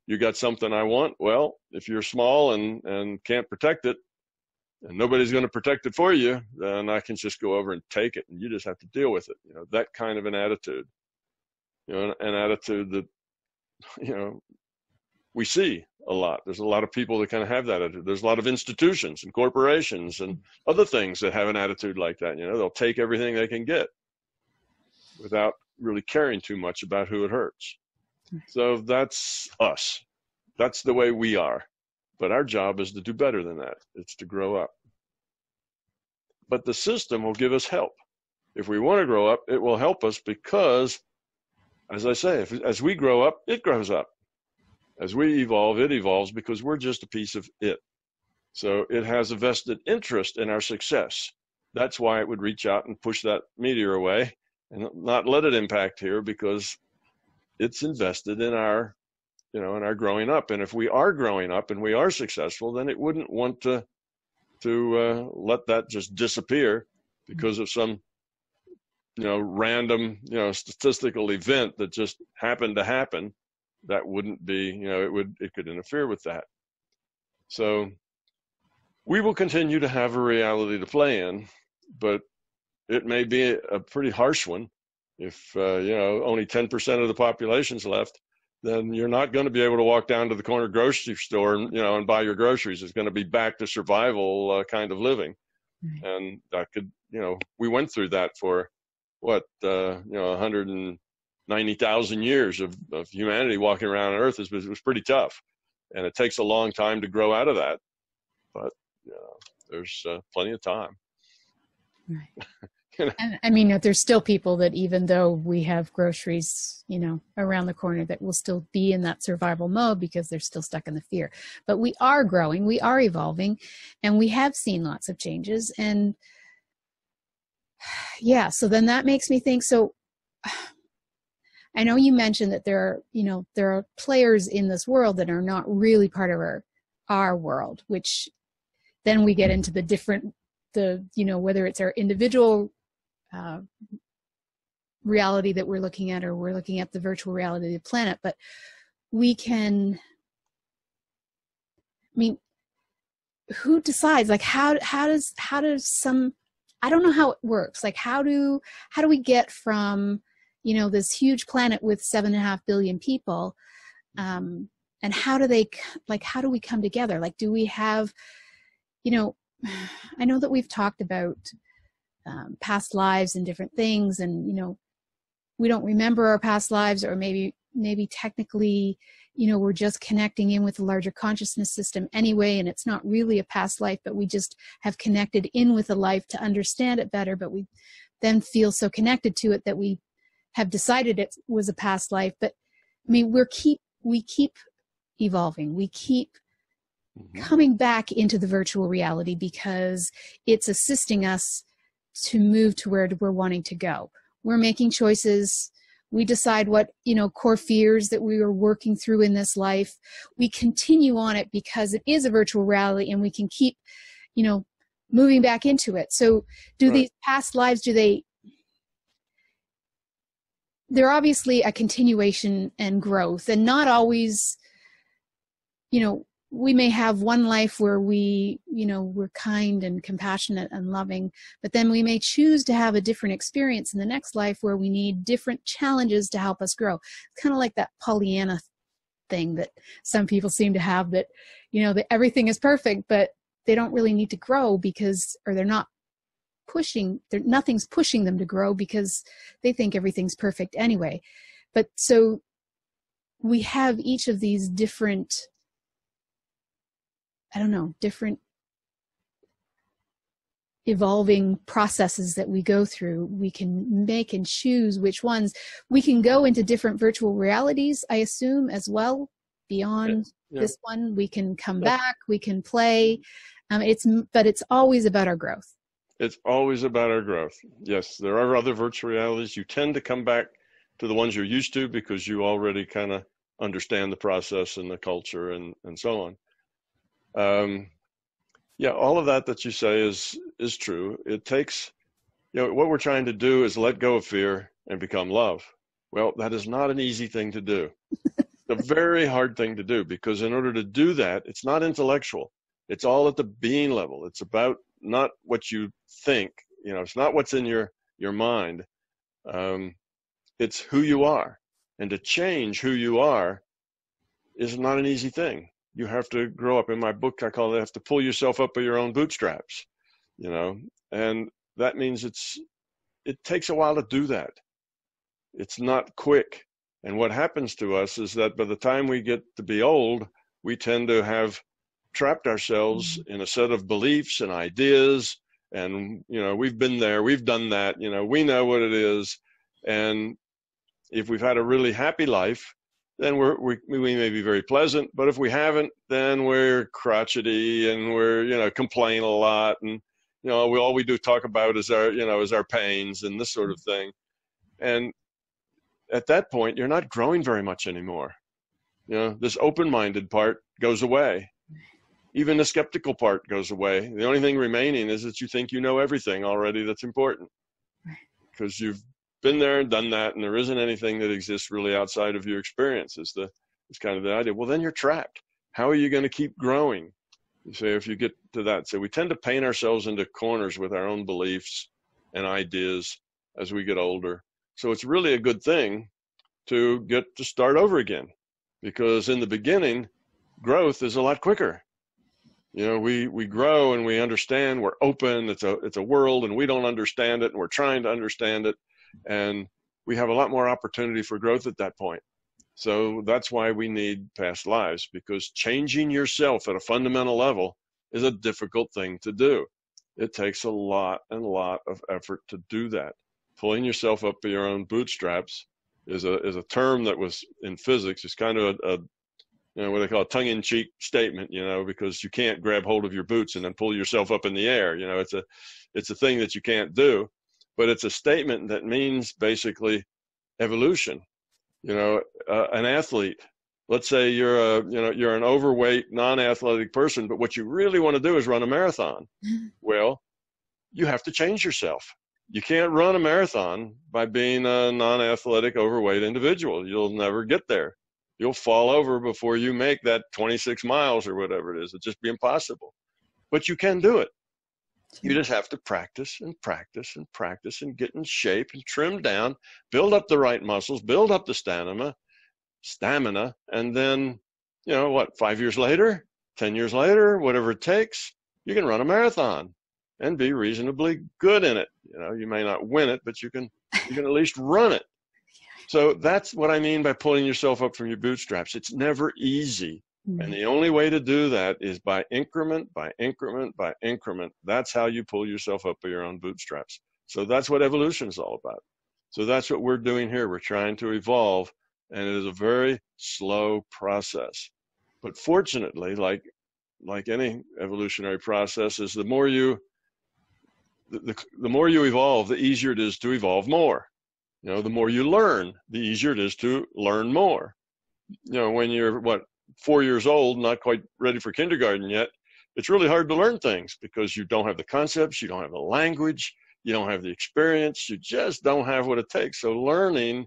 You got something I want. Well, if you're small and can't protect it, and nobody's going to protect it for you, then I can just go over and take it, and you just have to deal with it. You know, that kind of an attitude, you know, an attitude that, you know, we see a lot. There's a lot of people that kind of have that attitude. There's a lot of institutions and corporations and other things that have an attitude like that. You know, they'll take everything they can get without really caring too much about who it hurts. So that's us. That's the way we are. But our job is to do better than that. It's to grow up. But the system will give us help. If we want to grow up, it will help us because, as I say, as we grow up, it grows up. As we evolve, it evolves because we're just a piece of it. So it has a vested interest in our success. That's why it would reach out and push that meteor away and not let it impact here, because it's invested in our, you know, in our growing up. And if we are growing up and we are successful, then it wouldn't want to let that just disappear because of some, you know, random, you know, statistical event that just happened to happen. That wouldn't be, you know, it could interfere with that. So we will continue to have a reality to play in, but it may be a pretty harsh one. If, you know, only 10% of the population's left, then you're not going to be able to walk down to the corner grocery store and, you know, and buy your groceries. It's going to be back to survival kind of living. And that could, you know, we went through that for what, you know, 190,000 years of humanity walking around on Earth. It was pretty tough. And it takes a long time to grow out of that. But, you know, there's plenty of time. Right. And I mean, there's still people that, even though we have groceries, you know, around the corner, that will still be in that survival mode because they're still stuck in the fear. But we are growing, we are evolving, and we have seen lots of changes. And yeah, so then that makes me think, so I know you mentioned that there are, you know, there are players in this world that are not really part of our world, which then we get into you know, whether it's our individual reality that we're looking at, or we're looking at the virtual reality of the planet. But we can, I mean, who decides, like, how does some, I don't know how it works. Like, how do we get from, you know, this huge planet with 7.5 billion people, and how do we come together? Like, do we have, you know, I know that we've talked about past lives and different things, and, you know, we don't remember our past lives, or maybe technically, you know, we're just connecting in with the larger consciousness system anyway, and it's not really a past life, but we just have connected in with a life to understand it better, but we then feel so connected to it that we have decided it was a past life. But I mean, we keep evolving, we keep coming back into the virtual reality because it's assisting us to move to where we're wanting to go. We're making choices. We decide what, you know, core fears that we are working through in this life. We continue on it because it is a virtual reality, and we can keep, you know, moving back into it. So do these past lives, they're obviously a continuation and growth, and not always, you know, we may have one life where we, you know, we're kind and compassionate and loving, but then we may choose to have a different experience in the next life where we need different challenges to help us grow. It's kind of like that Pollyanna thing that some people seem to have, that, you know, that everything is perfect, but they don't really need to grow because, or nothing's pushing them to grow because they think everything's perfect anyway. But so we have each of these different, I don't know, different evolving processes that we go through. We can make and choose which ones. We can go into different virtual realities, I assume, as well, beyond this one. We can come back, we can play. But it's always about our growth. It's always about our growth. Yes, there are other virtual realities. You tend to come back to the ones you're used to because you already kind of understand the process and the culture and so on. Yeah, all of that you say is true. It takes, you know, what we're trying to do is let go of fear and become love. Well, that is not an easy thing to do. It's a very hard thing to do, because in order to do that, it's not intellectual. It's all at the being level. It's about not what you think, it's not what's in your mind. It's who you are. And to change who you are is not an easy thing. You have to grow up. In my book, I call it, have to pull yourself up by your own bootstraps, and that means it takes a while to do that. It's not quick. And what happens to us is that by the time we get to be old, we tend to have trapped ourselves in a set of beliefs and ideas. And, we've been there, we've done that, we know what it is. And if we've had a really happy life, then we may be very pleasant. But if we haven't, then we're crotchety and we're, complain a lot. And, all we do talk about is our pains and this sort of thing. And at that point, you're not growing very much anymore. This open-minded part goes away. Even the skeptical part goes away. The only thing remaining is that you think you know everything already that's important, because you've been there and done that, and there isn't anything that exists really outside of your experience. It's kind of the idea. Well, then you're trapped. How are you going to keep growing? You say, if you get to that. So we tend to paint ourselves into corners with our own beliefs and ideas as we get older. So it's really a good thing to get to start over again, because in the beginning, growth is a lot quicker. We grow and we understand, we're open, it's a world, and we don't understand it, and we're trying to understand it, and we have a lot more opportunity for growth at that point. So that's why we need past lives, because changing yourself at a fundamental level is a difficult thing to do. It takes a lot of effort to do that. Pulling yourself up by your own bootstraps is a term that was in physics. It's kind of a what they call a tongue-in-cheek statement, because you can't grab hold of your boots and then pull yourself up in the air. It's a thing that you can't do, but it's a statement that means basically evolution. An athlete, let's say you're an overweight, non-athletic person, but what you really want to do is run a marathon. Well, you have to change yourself. You can't run a marathon by being a non-athletic, overweight individual. You'll never get there. You'll fall over before you make that 26 miles or whatever it is. It'd just be impossible. But you can do it. You just have to practice and practice and practice and get in shape and trim down, build up the right muscles, build up the stamina, and then, 5 years later, 10 years later, whatever it takes, you can run a marathon and be reasonably good in it. You may not win it, but you can at least run it. So that's what I mean by pulling yourself up from your bootstraps. It's never easy. And the only way to do that is by increment, by increment, by increment. That's how you pull yourself up by your own bootstraps. So that's what evolution is all about. So that's what we're doing here. We're trying to evolve, and it is a very slow process. But fortunately, like any evolutionary process, is the more you evolve, the easier it is to evolve more. The more you learn, the easier it is to learn more. When you're 4 years old, not quite ready for kindergarten yet, it's really hard to learn things because you don't have the concepts, you don't have the language, you don't have the experience, you just don't have what it takes. So learning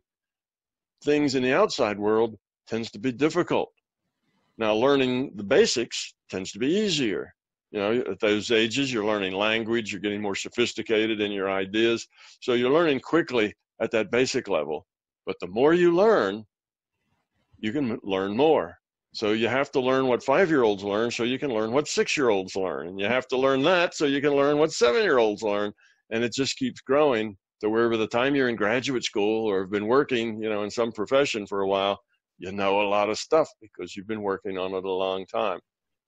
things in the outside world tends to be difficult. Now, learning the basics tends to be easier. At those ages, you're learning language, you're getting more sophisticated in your ideas. So you're learning quickly at that basic level. But the more you learn, you can learn more. So you have to learn what 5-year-olds learn so you can learn what 6-year-olds learn. And you have to learn that so you can learn what 7-year-olds learn. And it just keeps growing to where by the time you're in graduate school or have been working, in some profession for a while, you know a lot of stuff because you've been working on it a long time.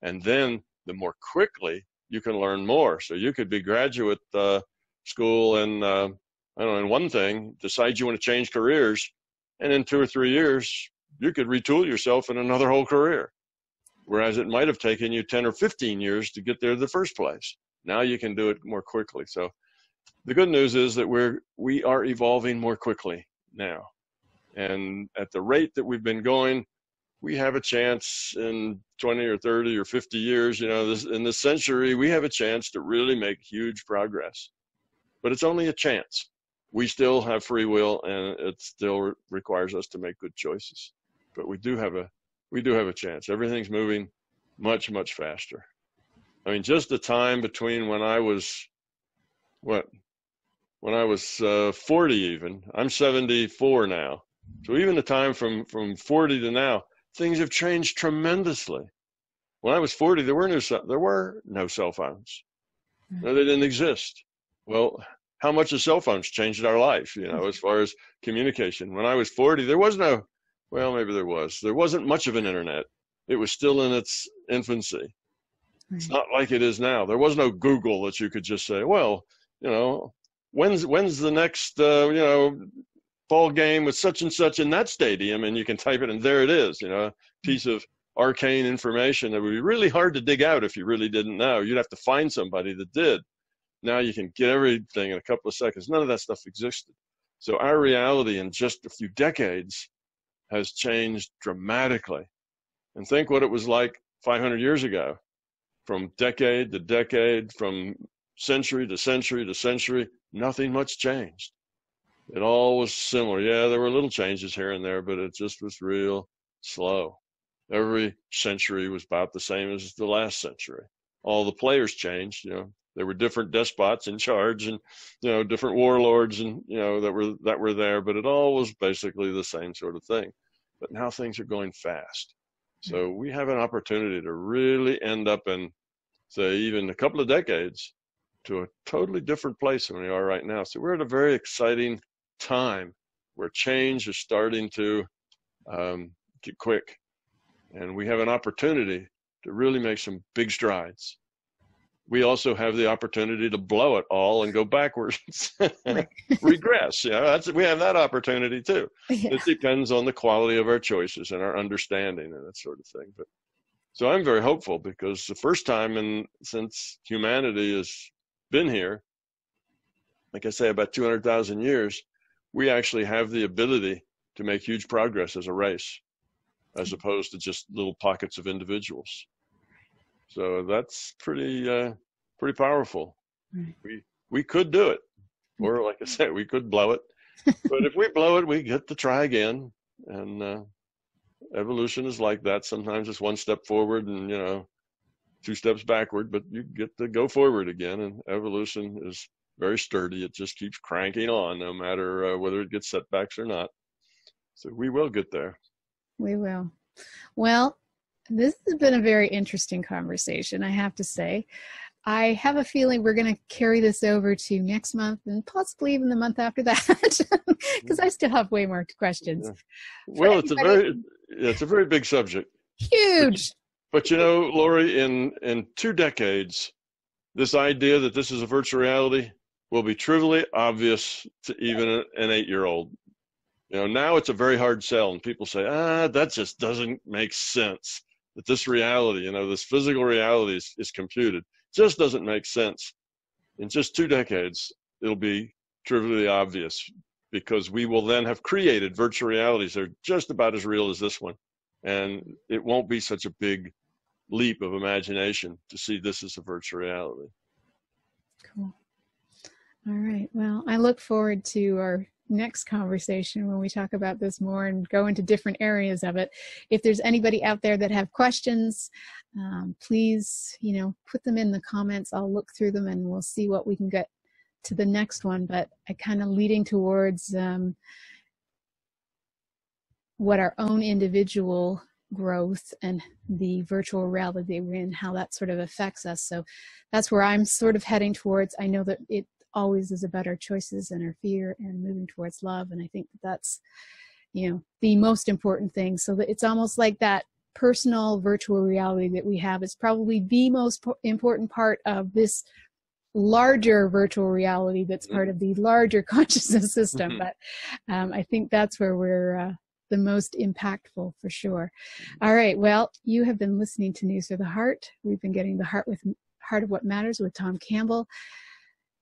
And then the more quickly you can learn more. So you could be graduate school and in one thing, decide you want to change careers, and in 2 or 3 years, you could retool yourself in another whole career. Whereas it might have taken you 10 or 15 years to get there in the first place. Now you can do it more quickly. So the good news is that we are evolving more quickly now. And at the rate that we've been going, we have a chance in 20 or 30 or 50 years, in this century, we have a chance to really make huge progress. But it's only a chance. We still have free will, and it still requires us to make good choices. But we do have a chance. Everything's moving much, much faster. I mean, just the time between when I was, when I was 40 even. I'm 74 now. So even the time from 40 to now, things have changed tremendously. When I was 40, there were no cell phones. No, they didn't exist. Well, how much have cell phones changed our life, as far as communication? When I was 40, there was no, well, maybe there was. There wasn't much of an internet. It was still in its infancy. It's not like it is now. There was no Google that you could just say, well, when's the next, ball game with such and such in that stadium, and you can type it, and there it is, a piece of arcane information that would be really hard to dig out if you really didn't know. You'd have to find somebody that did. Now you can get everything in a couple of seconds. None of that stuff existed. So our reality in just a few decades has changed dramatically. And think what it was like 500 years ago. From decade to decade, from century to century to century, nothing much changed. It all was similar. Yeah, there were little changes here and there, but it just was real slow. Every century was about the same as the last century. All the players changed. There were different despots in charge, and different warlords, and that were there, but it all was basically the same sort of thing. But now things are going fast. So we have an opportunity to really end up in, say, even a couple of decades to a totally different place than we are right now. So we're at a very exciting time where change is starting to get quick. And we have an opportunity to really make some big strides. We also have the opportunity to blow it all and go backwards, regress. We have that opportunity too. Yeah. It depends on the quality of our choices and our understanding and that sort of thing. But so I'm very hopeful, because the first time since humanity has been here, like I say, about 200,000 years, we actually have the ability to make huge progress as a race, as opposed to just little pockets of individuals. So that's pretty powerful. We could do it, or like I said, we could blow it. But if we blow it, we get to try again. And evolution is like that. Sometimes it's one step forward and 2 steps backward, but you get to go forward again. And evolution is very sturdy. It just keeps cranking on, no matter whether it gets setbacks or not. So we will get there. We will. Well, this has been a very interesting conversation, I have to say. I have a feeling we're going to carry this over to next month and possibly even the month after that, because I still have way more questions. Yeah. Well, it's a very big subject. Huge. But Laurie, in 2 decades, this idea that this is a virtual reality will be trivially obvious to even an 8-year-old. Now it's a very hard sell, and people say, that just doesn't make sense. That this reality, this physical reality is computed. Just doesn't make sense. In just 2 decades, it'll be trivially obvious, because we will then have created virtual realities that are just about as real as this one. And it won't be such a big leap of imagination to see this as a virtual reality. Cool. All right. Well, I look forward to our next conversation when we talk about this more and go into different areas of it. If there's anybody out there that have questions, please, put them in the comments. I'll look through them and we'll see what we can get to the next one. But I kind of leading towards what our own individual growth and the virtual reality we're in, how that sort of affects us. So that's where I'm sort of heading towards. I know that it always is about our choices and our fear and moving towards love. And I think that's, the most important thing. So that it's almost like that personal virtual reality that we have is probably the most important part of this larger virtual reality that's part of the larger consciousness system. But I think that's where we're the most impactful for sure. All right. Well, you have been listening to News for the Heart. We've been getting the heart of what matters with Tom Campbell.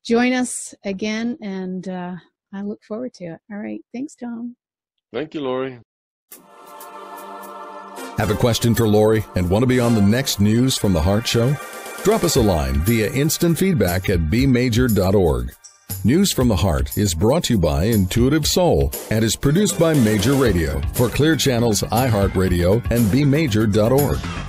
Join us again, and I look forward to it. All right. Thanks, Tom. Thank you, Laurie. Have a question for Laurie and want to be on the next News from the Heart show? Drop us a line via instant feedback at bmajor.org. News from the Heart is brought to you by Intuitive Soul and is produced by Major Radio for Clear Channel's iHeartRadio and bmajor.org.